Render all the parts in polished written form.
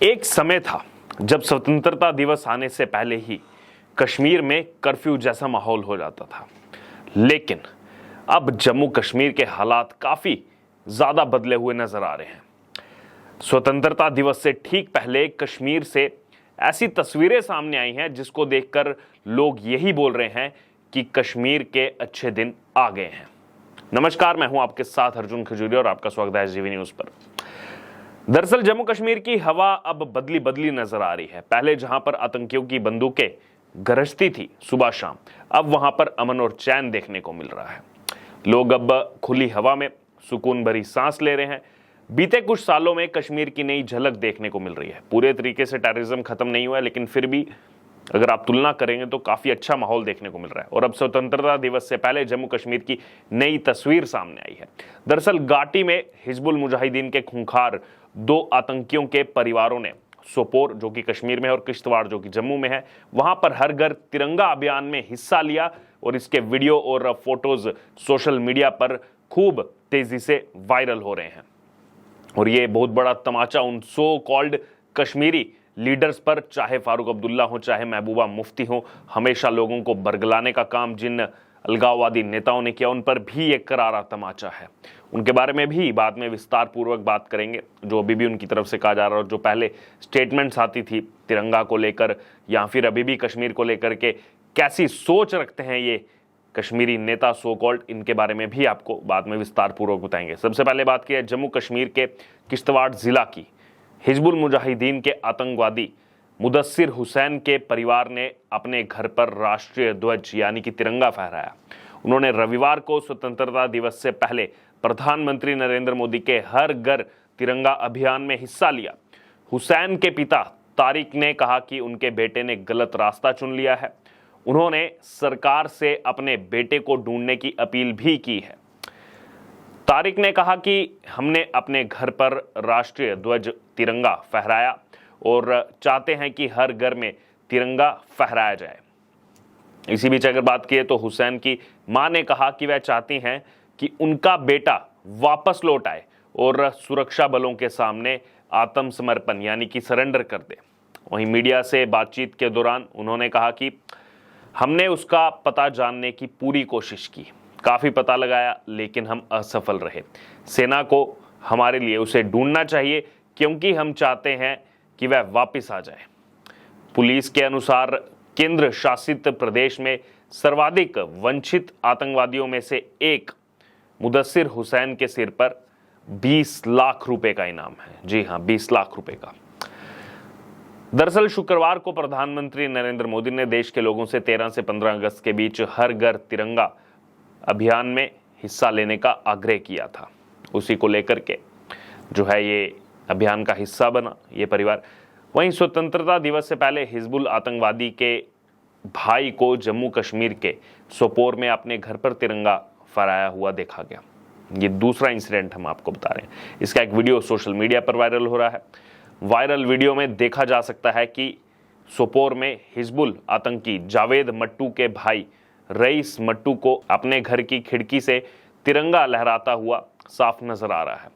एक समय था जब स्वतंत्रता दिवस आने से पहले ही कश्मीर में कर्फ्यू जैसा माहौल हो जाता था, लेकिन अब जम्मू कश्मीर के हालात काफी ज्यादा बदले हुए नजर आ रहे हैं। स्वतंत्रता दिवस से ठीक पहले कश्मीर से ऐसी तस्वीरें सामने आई हैं जिसको देखकर लोग यही बोल रहे हैं कि कश्मीर के अच्छे दिन आ गए हैं। नमस्कार, मैं हूं आपके साथ अर्जुन खजूरिया और आपका स्वागत है SGV न्यूज पर। दरअसल जम्मू कश्मीर की हवा अब बदली बदली नजर आ रही है। पहले जहां पर आतंकियों की बंदूकें गरजती थी सुबह शाम, अब वहां पर अमन और चैन देखने को मिल रहा है। लोग अब खुली हवा में सुकून भरी सांस ले रहे हैं। बीते कुछ सालों में कश्मीर की नई झलक देखने को मिल रही है। पूरे तरीके से टेररिज्म खत्म नहीं हुआ है, लेकिन फिर भी अगर आप तुलना करेंगे तो काफी अच्छा माहौल देखने को मिल रहा है। और अब स्वतंत्रता दिवस से पहले जम्मू कश्मीर की नई तस्वीर सामने आई है। दरअसल घाटी में हिजबुल मुजाहिदीन के खूंखार दो आतंकियों के परिवारों ने सोपोर, जो कि कश्मीर में है, और किश्तवाड़, जो कि जम्मू में है, वहां पर हर घर तिरंगा अभियान में हिस्सा लिया और इसके वीडियो और फोटोज सोशल मीडिया पर खूब तेजी से वायरल हो रहे हैं। और ये बहुत बड़ा तमाचा उन सो कॉल्ड कश्मीरी लीडर्स पर, चाहे फारूक अब्दुल्ला हो, चाहे महबूबा मुफ्ती हो, हमेशा लोगों को बरगलाने का काम जिन अलगाववादी नेताओं ने किया, उन पर भी एक करारा तमाचा है। उनके बारे में भी बाद में विस्तार पूर्वक बात करेंगे, जो अभी भी उनकी तरफ से कहा जा रहा है और जो पहले स्टेटमेंट्स आती थी तिरंगा को लेकर या फिर अभी भी कश्मीर को लेकर के कैसी सोच रखते हैं ये कश्मीरी नेता सो कॉल्ड, इनके बारे में भी आपको बाद में विस्तार पूर्वक बताएंगे। सबसे पहले बात की है जम्मू कश्मीर के किश्तवाड़ जिला की। हिजबुल मुजाहिदीन के आतंकवादी मुदस्सिर हुसैन के परिवार ने अपने घर पर राष्ट्रीय ध्वज यानी कि तिरंगा फहराया। उन्होंने रविवार को स्वतंत्रता दिवस से पहले प्रधानमंत्री नरेंद्र मोदी के हर घर तिरंगा अभियान में हिस्सा लिया। हुसैन के पिता तारिक ने कहा कि उनके बेटे ने गलत रास्ता चुन लिया है। उन्होंने सरकार से अपने बेटे को ढूंढने की अपील भी की है। तारिक ने कहा कि हमने अपने घर पर राष्ट्रीय ध्वज तिरंगा फहराया और चाहते हैं कि हर घर में तिरंगा फहराया जाए। इसी बीच अगर बात की तो हुसैन की मां ने कहा कि वह चाहती हैं कि उनका बेटा वापस लौट आए और सुरक्षा बलों के सामने आत्मसमर्पण यानी कि सरेंडर कर दे। वहीं मीडिया से बातचीत के दौरान उन्होंने कहा कि हमने उसका पता जानने की पूरी कोशिश की, काफी पता लगाया, लेकिन हम असफल रहे। सेना को हमारे लिए उसे ढूंढना चाहिए क्योंकि हम चाहते हैं कि वह वापस आ जाए। पुलिस के अनुसार केंद्र शासित प्रदेश में सर्वाधिक वंचित आतंकवादियों में से एक मुदस्सिर हुसैन के सिर पर 20 लाख रुपए का इनाम है। जी हां, 20 लाख रुपए का। दरअसल शुक्रवार को प्रधानमंत्री नरेंद्र मोदी ने देश के लोगों से 13 से 15 अगस्त के बीच हर घर तिरंगा अभियान में हिस्सा लेने का आग्रह किया था। उसी को लेकर के जो है ये अभियान का हिस्सा बना ये परिवार। वहीं स्वतंत्रता दिवस से पहले हिजबुल आतंकवादी के भाई को जम्मू कश्मीर के सोपोर में अपने घर पर तिरंगा फहराया हुआ देखा गया। ये दूसरा इंसिडेंट हम आपको बता रहे हैं। इसका एक वीडियो सोशल मीडिया पर वायरल हो रहा है। वायरल वीडियो में देखा जा सकता है कि सोपोर में हिजबुल आतंकी जावेद मट्टू के भाई रईस मट्टू को अपने घर की खिड़की से तिरंगा लहराता हुआ साफ नजर आ रहा है।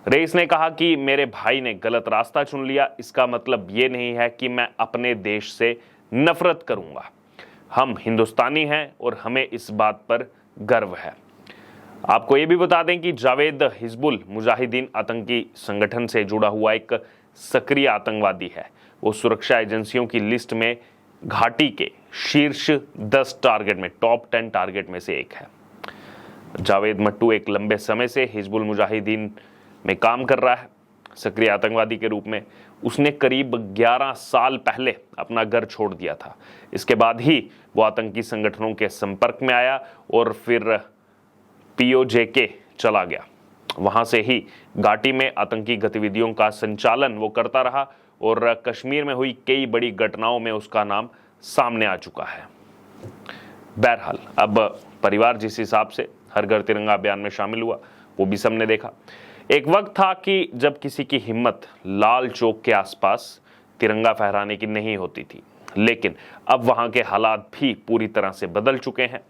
रईस ने कहा कि मेरे भाई ने गलत रास्ता चुन लिया। इसका मतलब ये नहीं है कि मैं अपने देश से नफरत करूंगा। हम हिंदुस्तानी हैं और हमें इस बात पर गर्व है। आपको ये भी बता दें कि जावेद हिजबुल मुजाहिदीन आतंकी संगठन से जुड़ा हुआ एक सक्रिय आतंकवादी है। वो सुरक्षा एजेंसियों की लिस्ट में घाटी के शीर्ष 10 टारगेट में, टॉप 10 टारगेट में से एक है। जावेद मट्टू एक लंबे समय से हिजबुल मुजाहिदीन में काम कर रहा है सक्रिय आतंकवादी के रूप में। उसने करीब 11 साल पहले अपना घर छोड़ दिया था। इसके बाद ही वो आतंकी संगठनों के संपर्क में आया और फिर POJK चला गया। वहां से ही घाटी में आतंकी गतिविधियों का संचालन वो करता रहा और कश्मीर में हुई कई बड़ी घटनाओं में उसका नाम सामने आ चुका है। बहरहाल अब परिवार जिस हिसाब से हर घर तिरंगा अभियान में शामिल हुआ वो भी सबने देखा। एक वक्त था कि जब किसी की हिम्मत लाल चौक के आसपास तिरंगा फहराने की नहीं होती थी, लेकिन अब वहां के हालात भी पूरी तरह से बदल चुके हैं।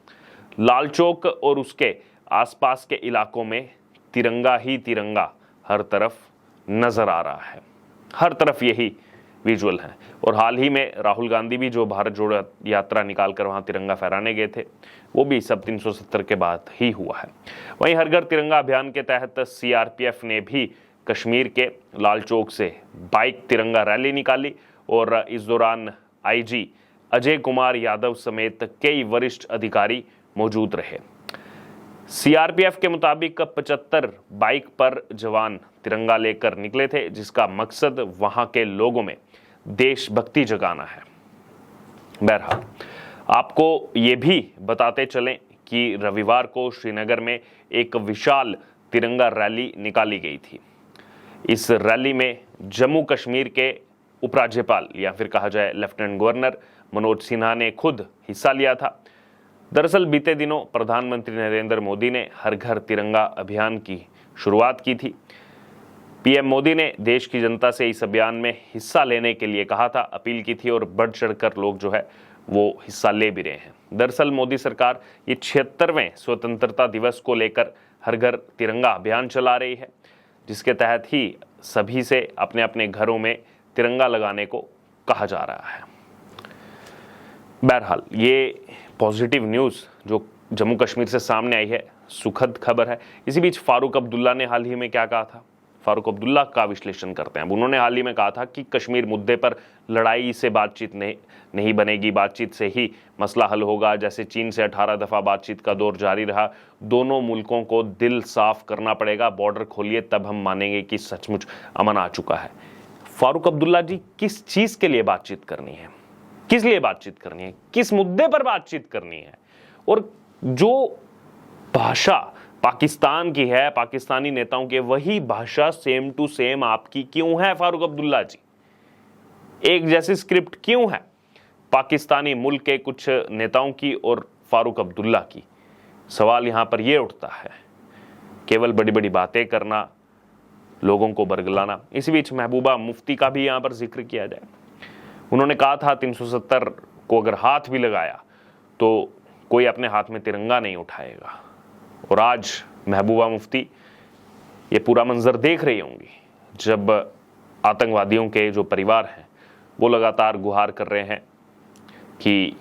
लाल चौक और उसके आसपास के इलाकों में तिरंगा ही तिरंगा हर तरफ नजर आ रहा है। हर तरफ यही विजुअल हैं। और हाल ही में राहुल गांधी भी जो भारत जोड़ो यात्रा निकाल कर वहाँ तिरंगा फहराने गए थे, वो भी सब 370 के बाद ही हुआ है। वहीं हर घर तिरंगा अभियान के तहत सीआरपीएफ ने भी कश्मीर के लाल चौक से बाइक तिरंगा रैली निकाली और इस दौरान आईजी अजय कुमार यादव समेत कई वरिष्ठ अधिकारी मौजूद रहे। सीआरपीएफ के मुताबिक 75 बाइक पर जवान तिरंगा लेकर निकले थे, जिसका मकसद वहां के लोगों में देशभक्ति जगाना है। बहरहाल आपको ये भी बताते चलें कि रविवार को श्रीनगर में एक विशाल तिरंगा रैली निकाली गई थी। इस रैली में जम्मू कश्मीर के उपराज्यपाल या फिर कहा जाए लेफ्टिनेंट गवर्नर मनोज सिन्हा ने खुद हिस्सा लिया था। दरअसल बीते दिनों प्रधानमंत्री नरेंद्र मोदी ने हर घर तिरंगा अभियान की शुरुआत की थी। पीएम मोदी ने देश की जनता से इस अभियान में हिस्सा लेने के लिए कहा था, अपील की थी और बढ़ चढ़कर लोग जो है वो हिस्सा ले भी रहे हैं। दरअसल मोदी सरकार ये 76वें स्वतंत्रता दिवस को लेकर हर घर तिरंगा अभियान चला रही है, जिसके तहत ही सभी से अपने अपने घरों में तिरंगा लगाने को कहा जा रहा है। बहरहाल ये पॉजिटिव न्यूज़ जो जम्मू कश्मीर से सामने आई है, सुखद खबर है। इसी बीच फारूक अब्दुल्ला ने हाल ही में क्या कहा था, फारूक अब्दुल्ला का विश्लेषण करते हैं। उन्होंने हाल ही में कहा था कि कश्मीर मुद्दे पर लड़ाई से बातचीत नहीं बनेगी, बातचीत से ही मसला हल होगा। जैसे चीन से 18 दफ़ा बातचीत का दौर जारी रहा, दोनों मुल्कों को दिल साफ करना पड़ेगा, बॉर्डर खोलिए तब हम मानेंगे कि सचमुच अमन आ चुका है। फारूक अब्दुल्ला जी, किस चीज़ के लिए बातचीत करनी है, किस लिए बातचीत करनी है, किस मुद्दे पर बातचीत करनी है? और जो भाषा पाकिस्तान की है, पाकिस्तानी नेताओं की, वही भाषा सेम टू सेम आपकी क्यों है फारूक अब्दुल्ला जी? एक जैसी स्क्रिप्ट क्यों है पाकिस्तानी मुल्क के कुछ नेताओं की और फारूक अब्दुल्ला की? सवाल यहां पर यह उठता है, केवल बड़ी बड़ी बातें करना, लोगों को बरगलाना। इसी बीच महबूबा मुफ्ती का भी यहां पर जिक्र किया जाए। उन्होंने कहा था 370 को अगर हाथ भी लगाया तो कोई अपने हाथ में तिरंगा नहीं उठाएगा। और आज महबूबा मुफ्ती ये पूरा मंजर देख रही होंगी जब आतंकवादियों के जो परिवार हैं वो लगातार गुहार कर रहे हैं कि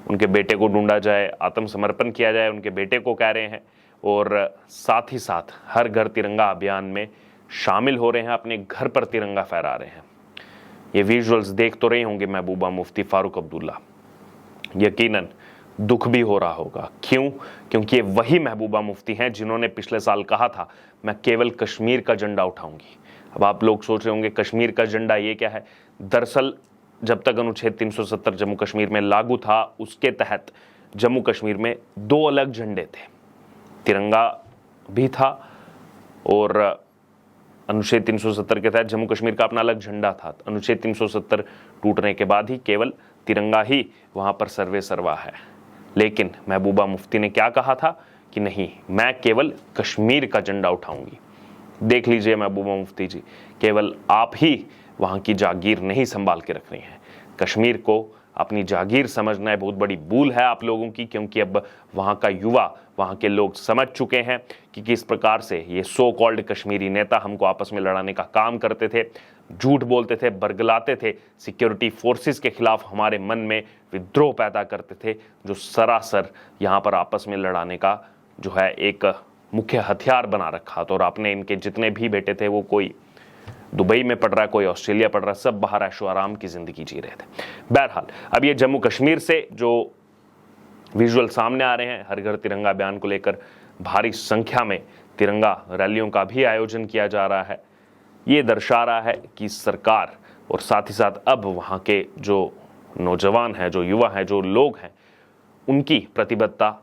उनके बेटे को ढूंढा जाए, आत्मसमर्पण किया जाए, उनके बेटे को कह रहे हैं, और साथ ही साथ हर घर तिरंगा अभियान में शामिल हो रहे हैं, अपने घर पर तिरंगा फहरा रहे हैं। ये विजुअल्स देख तो रहे होंगे महबूबा मुफ्ती, फारूक अब्दुल्ला। यकीनन दुख भी हो रहा होगा। क्यों? क्योंकि ये वही महबूबा मुफ्ती हैं जिन्होंने पिछले साल कहा था मैं केवल कश्मीर का झंडा उठाऊंगी। अब आप लोग सोच रहे होंगे कश्मीर का झंडा ये क्या है? दरअसल जब तक अनुच्छेद 370 जम्मू कश्मीर में लागू था, उसके तहत जम्मू कश्मीर में 2 अलग झंडे थे, तिरंगा भी था और अनुच्छेद 370 के तहत जम्मू कश्मीर का अपना अलग झंडा था। अनुच्छेद 370 टूटने के बाद ही केवल तिरंगा ही वहां पर सर्वे सर्वा है। लेकिन महबूबा मुफ्ती ने क्या कहा था कि नहीं, मैं केवल कश्मीर का झंडा उठाऊंगी। देख लीजिए महबूबा मुफ्ती जी, केवल आप ही वहां की जागीर नहीं संभाल के रख रही हैं। कश्मीर को अपनी जागीर समझना है बहुत बड़ी भूल है आप लोगों की, क्योंकि अब वहां का युवा, वहां के लोग समझ चुके हैं कि किस प्रकार से ये सो कॉल्ड कश्मीरी नेता हमको आपस में लड़ाने का काम करते थे, झूठ बोलते थे, बरगलाते थे, सिक्योरिटी फोर्सेस के खिलाफ हमारे मन में विद्रोह पैदा करते थे, जो सरासर यहाँ पर आपस में लड़ाने का जो है एक मुख्य हथियार बना रखा था। और आपने इनके जितने भी बेटे थे, वो कोई दुबई में पढ़ रहा है, कोई ऑस्ट्रेलिया पढ़ रहा है, सब बाहर ऐशो आराम की जिंदगी जी रहे थे। बहरहाल अब ये जम्मू कश्मीर से जो विजुअल सामने आ रहे हैं, हर घर तिरंगा अभियान को लेकर भारी संख्या में तिरंगा रैलियों का भी आयोजन किया जा रहा है। ये दर्शा रहा है कि सरकार और साथ ही साथ अब वहाँ के जो नौजवान हैं, जो युवा हैं, जो लोग हैं, उनकी प्रतिबद्धता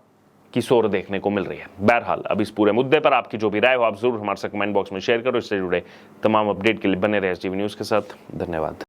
किस ओर देखने को मिल रही है। बहरहाल अब इस पूरे मुद्दे पर आपकी जो भी राय हो आप जरूर हमारे साथ कमेंट बॉक्स में शेयर करो। इससे जुड़े तमाम अपडेट के लिए बने रहे एसटीवी न्यूज़ के साथ। धन्यवाद।